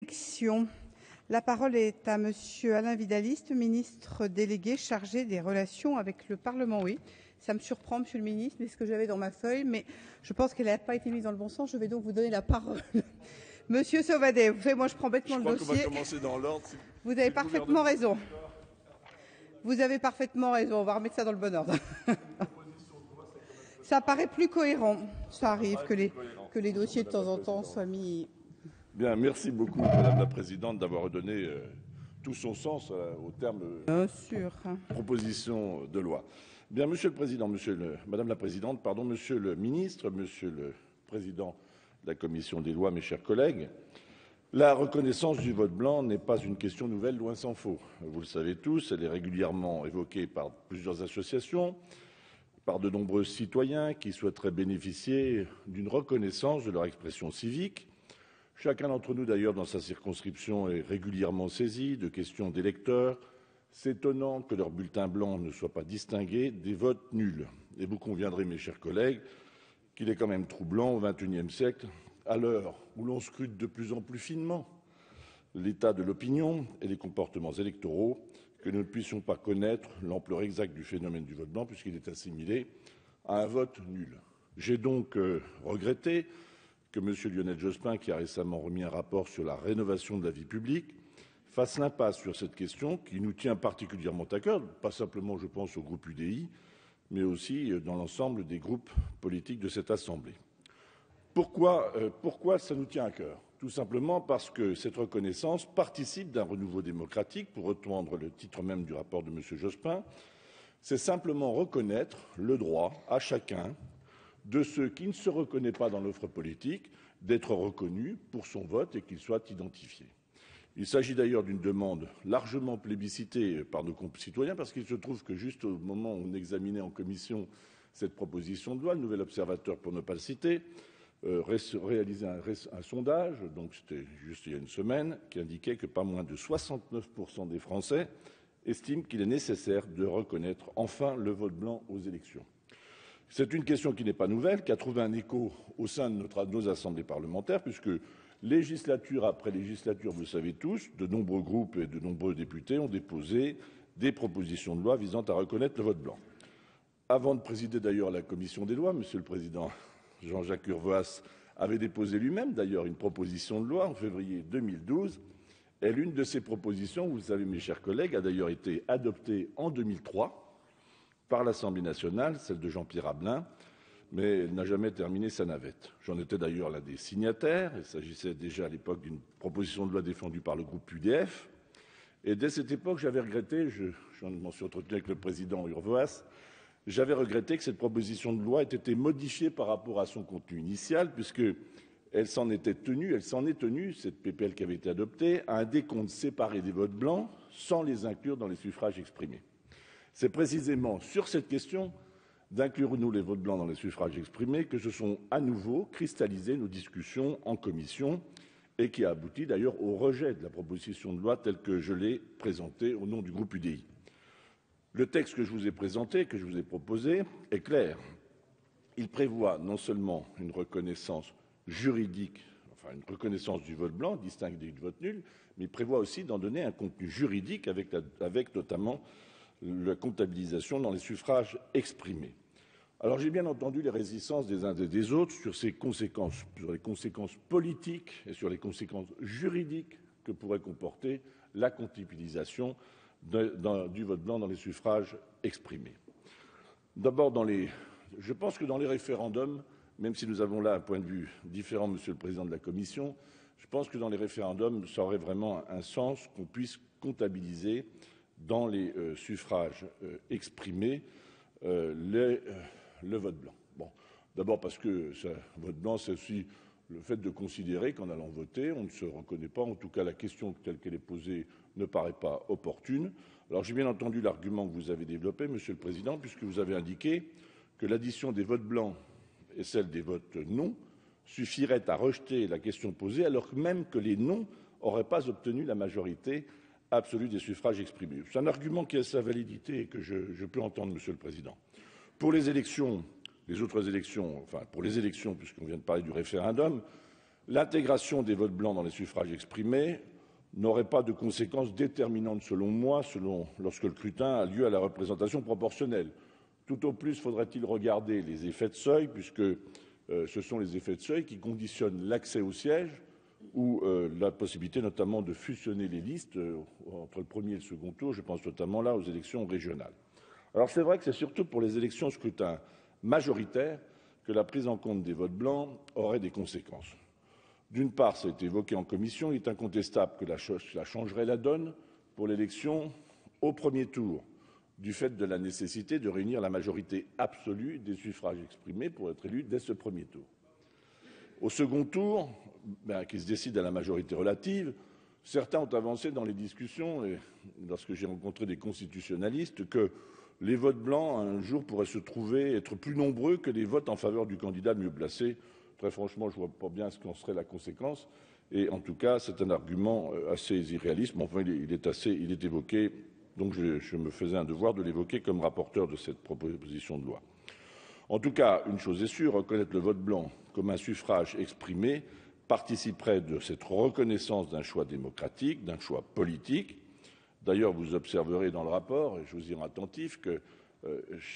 élections. La parole est à Monsieur Alain Vidaliste, ministre délégué chargé des relations avec le Parlement. Oui, ça me surprend, Monsieur le ministre, mais ce que j'avais dans ma feuille, mais je pense qu'elle n'a pas été mise dans le bon sens. Je vais donc vous donner la parole. Monsieur Sauvadet, vous savez, moi je prends bêtement le dossier. Je crois qu'on va commencer dans l'ordre. Vous avez parfaitement raison. Vous avez parfaitement raison. On va remettre ça dans le bon ordre. Ça paraît plus cohérent. Ça arrive que les dossiers de temps en temps soient mis. Bien, merci beaucoup, Madame la Présidente, d'avoir redonné tout son sens au terme proposition de loi. Bien, Monsieur le Président, Madame la Présidente, pardon, Monsieur le Ministre, Monsieur le Président de la Commission des lois, mes chers collègues, la reconnaissance du vote blanc n'est pas une question nouvelle, loin s'en faut. Vous le savez tous, elle est régulièrement évoquée par plusieurs associations, par de nombreux citoyens qui souhaiteraient bénéficier d'une reconnaissance de leur expression civique. Chacun d'entre nous, d'ailleurs, dans sa circonscription, est régulièrement saisi de questions d'électeurs, s'étonnant que leur bulletin blanc ne soit pas distingué des votes nuls. Et vous conviendrez, mes chers collègues, qu'il est quand même troublant au XXIe siècle, à l'heure où l'on scrute de plus en plus finement l'état de l'opinion et les comportements électoraux, que nous ne puissions pas connaître l'ampleur exacte du phénomène du vote blanc, puisqu'il est assimilé à un vote nul. J'ai donc regretté que M. Lionel Jospin, qui a récemment remis un rapport sur la rénovation de la vie publique, fasse l'impasse sur cette question qui nous tient particulièrement à cœur, pas simplement, je pense, au groupe UDI, mais aussi dans l'ensemble des groupes politiques de cette Assemblée. Pourquoi ça nous tient à cœur? Tout simplement parce que cette reconnaissance participe d'un renouveau démocratique, pour reprendre le titre même du rapport de M. Jospin. C'est simplement reconnaître le droit à chacun de ceux qui ne se reconnaissent pas dans l'offre politique d'être reconnus pour son vote et qu'il soit identifié. Il s'agit d'ailleurs d'une demande largement plébiscitée par nos concitoyens, parce qu'il se trouve que juste au moment où on examinait en commission cette proposition de loi, le Nouvel Observateur, pour ne pas le citer, réalisait un sondage, donc c'était juste il y a une semaine, qui indiquait que pas moins de 69% des Français estiment qu'il est nécessaire de reconnaître enfin le vote blanc aux élections. C'est une question qui n'est pas nouvelle, qui a trouvé un écho au sein de nos assemblées parlementaires, puisque législature après législature, vous le savez tous, de nombreux groupes et de nombreux députés ont déposé des propositions de loi visant à reconnaître le vote blanc. Avant de présider d'ailleurs la commission des lois, Monsieur le Président Jean-Jacques Urvoas avait déposé lui-même d'ailleurs une proposition de loi en février 2012. Et l'une de ces propositions, vous le savez mes chers collègues, a d'ailleurs été adoptée en 2003 par l'Assemblée nationale, celle de Jean-Pierre Ablin, mais elle n'a jamais terminé sa navette. J'en étais d'ailleurs l'un des signataires. Il s'agissait déjà à l'époque d'une proposition de loi défendue par le groupe UDF. Et dès cette époque, j'avais regretté, j'en m'en suis entretenu avec le président Urvoas, j'avais regretté que cette proposition de loi ait été modifiée par rapport à son contenu initial, puisqu'elle s'en est tenue, cette PPL qui avait été adoptée, à un décompte séparé des votes blancs sans les inclure dans les suffrages exprimés. C'est précisément sur cette question d'inclure ou non les votes blancs dans les suffrages exprimés que se sont à nouveau cristallisées nos discussions en commission et qui a abouti d'ailleurs au rejet de la proposition de loi telle que je l'ai présentée au nom du groupe UDI. Le texte que je vous ai présenté, que je vous ai proposé, est clair. Il prévoit non seulement une reconnaissance juridique, enfin une reconnaissance du vote blanc, distingué du vote nul, mais il prévoit aussi d'en donner un contenu juridique avec notamment la comptabilisation dans les suffrages exprimés. Alors j'ai bien entendu les résistances des uns et des autres sur les conséquences politiques et sur les conséquences juridiques que pourrait comporter la comptabilisation du vote blanc dans les suffrages exprimés. D'abord, je pense que dans les référendums, même si nous avons là un point de vue différent, Monsieur le Président de la Commission, je pense que dans les référendums, ça aurait vraiment un sens qu'on puisse comptabiliser dans les suffrages exprimés le vote blanc. Bon, d'abord parce que le vote blanc, c'est aussi le fait de considérer qu'en allant voter, on ne se reconnaît pas, en tout cas la question telle qu'elle est posée ne paraît pas opportune. Alors j'ai bien entendu l'argument que vous avez développé, Monsieur le Président, puisque vous avez indiqué que l'addition des votes blancs et celle des votes non suffirait à rejeter la question posée, alors même que les non n'auraient pas obtenu la majorité absolue des suffrages exprimés. C'est un argument qui a sa validité et que je peux entendre, Monsieur le Président. Pour les élections, les autres élections, enfin pour les élections, puisqu'on vient de parler du référendum, L'intégration des votes blancs dans les suffrages exprimés n'aurait pas de conséquences déterminantes, selon moi, lorsque le scrutin a lieu à la représentation proportionnelle. Tout au plus faudrait-il regarder les effets de seuil, puisque ce sont les effets de seuil qui conditionnent l'accès au siège ou la possibilité notamment de fusionner les listes entre le premier et le second tour. Je pense notamment là aux élections régionales. Alors c'est vrai que c'est surtout pour les élections au scrutin majoritaire que la prise en compte des votes blancs aurait des conséquences. D'une part, ça a été évoqué en commission, il est incontestable que cela changerait la donne pour l'élection au premier tour, du fait de la nécessité de réunir la majorité absolue des suffrages exprimés pour être élu dès ce premier tour. Au second tour, qui se décide à la majorité relative, certains ont avancé dans les discussions, et lorsque j'ai rencontré des constitutionnalistes, que les votes blancs, un jour, pourraient se trouver être plus nombreux que les votes en faveur du candidat le mieux placé. Très franchement, je ne vois pas bien ce qu'en serait la conséquence. Et en tout cas, c'est un argument assez irréaliste, mais enfin, il est évoqué. Donc, je me faisais un devoir de l'évoquer comme rapporteur de cette proposition de loi. En tout cas, une chose est sûre, reconnaître le vote blanc comme un suffrage exprimé participerait de cette reconnaissance d'un choix démocratique, d'un choix politique. D'ailleurs, vous observerez dans le rapport, et je vous y rends attentif, que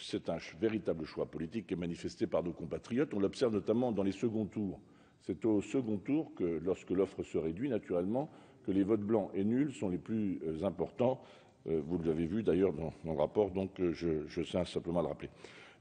c'est un véritable choix politique qui est manifesté par nos compatriotes. On l'observe notamment dans les seconds tours. C'est au second tour que, lorsque l'offre se réduit, naturellement, que les votes blancs et nuls sont les plus importants. Vous l'avez vu d'ailleurs dans le rapport, donc je tiens simplement à le rappeler.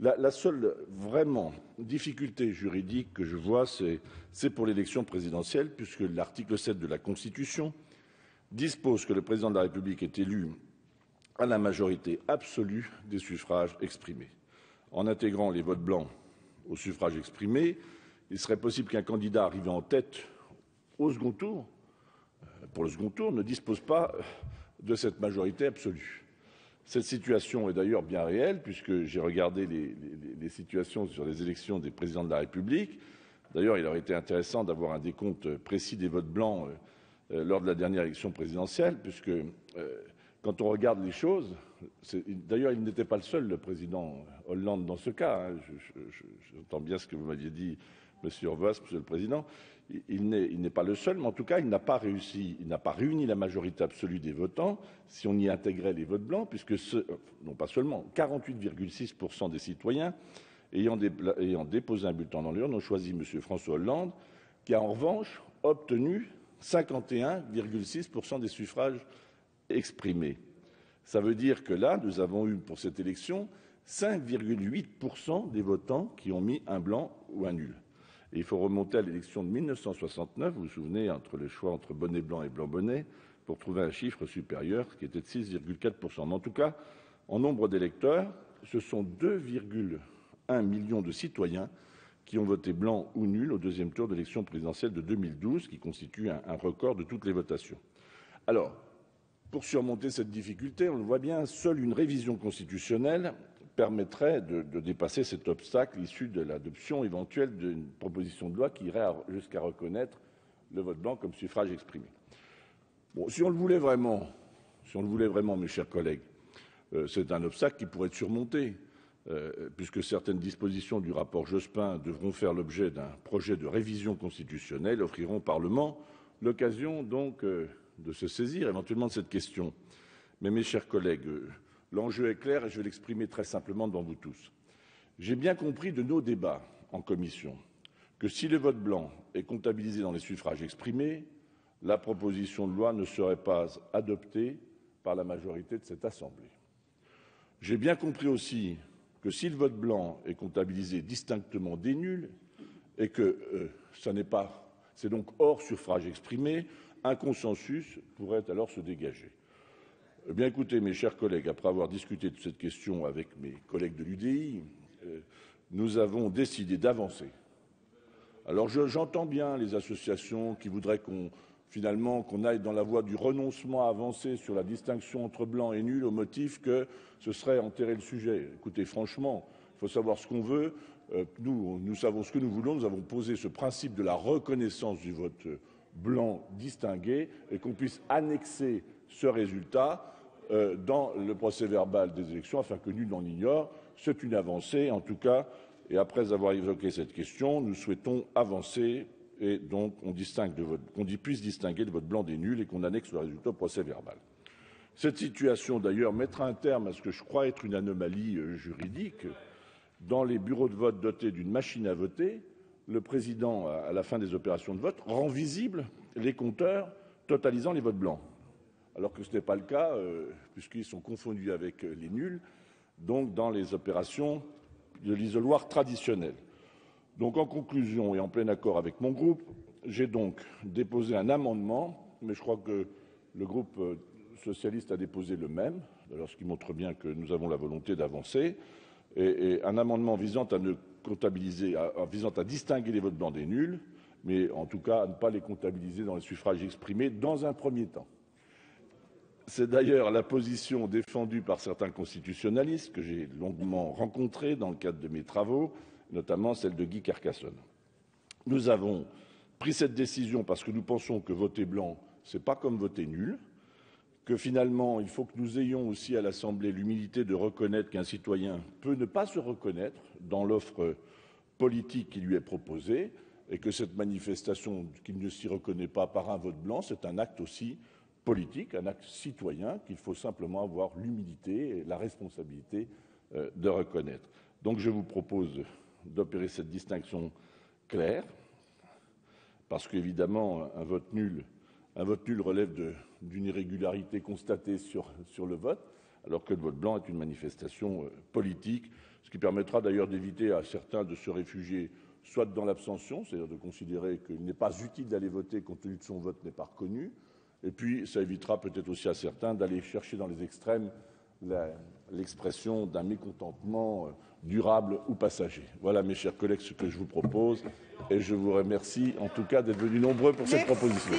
La seule vraiment difficulté juridique que je vois, c'est pour l'élection présidentielle, puisque l'article 7 de la Constitution dispose que le président de la République est élu à la majorité absolue des suffrages exprimés. En intégrant les votes blancs au suffrage exprimé, il serait possible qu'un candidat arrivé en tête au second tour, pour le second tour, ne dispose pas de cette majorité absolue. Cette situation est d'ailleurs bien réelle, puisque j'ai regardé les situations sur les élections des présidents de la République. D'ailleurs, il aurait été intéressant d'avoir un décompte précis des votes blancs lors de la dernière élection présidentielle, puisque quand on regarde les choses, d'ailleurs, il n'était pas le seul, le président Hollande, dans ce cas. J'entends bien ce que vous m'aviez dit, Monsieur Urvoas, Monsieur le Président. Il n'est pas le seul, mais en tout cas, il n'a pas réuni la majorité absolue des votants, si on y intégrait les votes blancs, puisque non pas seulement 48,6% des citoyens ayant déposé un bulletin dans l'urne ont choisi M. François Hollande, qui a en revanche obtenu 51,6% des suffrages exprimés. Ça veut dire que là, nous avons eu pour cette élection 5,8% des votants qui ont mis un blanc ou un nul. Et il faut remonter à l'élection de 1969, vous vous souvenez, entre le choix entre bonnet blanc et blanc bonnet, pour trouver un chiffre supérieur qui était de 6,4%. Mais en tout cas, en nombre d'électeurs, ce sont 2,1 millions de citoyens qui ont voté blanc ou nul au deuxième tour de l'élection présidentielle de 2012, qui constitue un record de toutes les votations. Alors, pour surmonter cette difficulté, on le voit bien, seule une révision constitutionnelle permettrait de dépasser cet obstacle issu de l'adoption éventuelle d'une proposition de loi qui irait jusqu'à reconnaître le vote blanc comme suffrage exprimé. Bon, si on le voulait vraiment, mes chers collègues, c'est un obstacle qui pourrait être surmonté, puisque certaines dispositions du rapport Jospin devront faire l'objet d'un projet de révision constitutionnelle, offriront au Parlement l'occasion donc de se saisir éventuellement de cette question. Mais mes chers collègues, l'enjeu est clair et je vais l'exprimer très simplement devant vous tous. J'ai bien compris de nos débats en commission que si le vote blanc est comptabilisé dans les suffrages exprimés, la proposition de loi ne serait pas adoptée par la majorité de cette Assemblée. J'ai bien compris aussi que si le vote blanc est comptabilisé distinctement des nuls et que c'est donc hors suffrage exprimé, un consensus pourrait alors se dégager. Eh bien, écoutez, mes chers collègues, après avoir discuté de cette question avec mes collègues de l'UDI, nous avons décidé d'avancer. Alors, j'entends bien les associations qui voudraient qu'on aille dans la voie du renoncement avancé sur la distinction entre blanc et nul au motif que ce serait enterrer le sujet. Écoutez, franchement, il faut savoir ce qu'on veut. Nous savons ce que nous voulons. Nous avons posé ce principe de la reconnaissance du vote blanc distingué et qu'on puisse annexer ce résultat dans le procès-verbal des élections afin que nul n'en ignore. C'est une avancée, en tout cas, et après avoir évoqué cette question, nous souhaitons avancer et donc qu'on puisse distinguer le vote blanc des nuls et qu'on annexe le résultat au procès-verbal. Cette situation, d'ailleurs, mettra un terme à ce que je crois être une anomalie juridique. Dans les bureaux de vote dotés d'une machine à voter, le président, à la fin des opérations de vote, rend visibles les compteurs totalisant les votes blancs, alors que ce n'est pas le cas, puisqu'ils sont confondus avec les nuls, donc dans les opérations de l'isoloir traditionnel. Donc, en conclusion et en plein accord avec mon groupe, j'ai donc déposé un amendement, mais je crois que le groupe socialiste a déposé le même, alors ce qui montre bien que nous avons la volonté d'avancer, et un amendement visant à ne comptabiliser, visant à distinguer les votes blancs des nuls, mais en tout cas à ne pas les comptabiliser dans les suffrages exprimés dans un premier temps. C'est d'ailleurs la position défendue par certains constitutionnalistes que j'ai longuement rencontrés dans le cadre de mes travaux, notamment celle de Guy Carcassonne. Nous avons pris cette décision parce que nous pensons que voter blanc, ce n'est pas comme voter nul, que finalement, il faut que nous ayons aussi à l'Assemblée l'humilité de reconnaître qu'un citoyen peut ne pas se reconnaître dans l'offre politique qui lui est proposée et que cette manifestation qu'il ne s'y reconnaît pas par un vote blanc, c'est un acte aussi politique, un acte citoyen qu'il faut simplement avoir l'humilité et la responsabilité de reconnaître. Donc je vous propose d'opérer cette distinction claire, parce qu'évidemment, un vote nul relève d'une irrégularité constatée sur le vote, alors que le vote blanc est une manifestation politique, ce qui permettra d'ailleurs d'éviter à certains de se réfugier soit dans l'abstention, c'est-à-dire de considérer qu'il n'est pas utile d'aller voter compte tenu que son vote n'est pas reconnu, et puis ça évitera peut-être aussi à certains d'aller chercher dans les extrêmes l'expression d'un mécontentement durable ou passager. Voilà, mes chers collègues, ce que je vous propose, et je vous remercie en tout cas d'être venus nombreux pour cette proposition.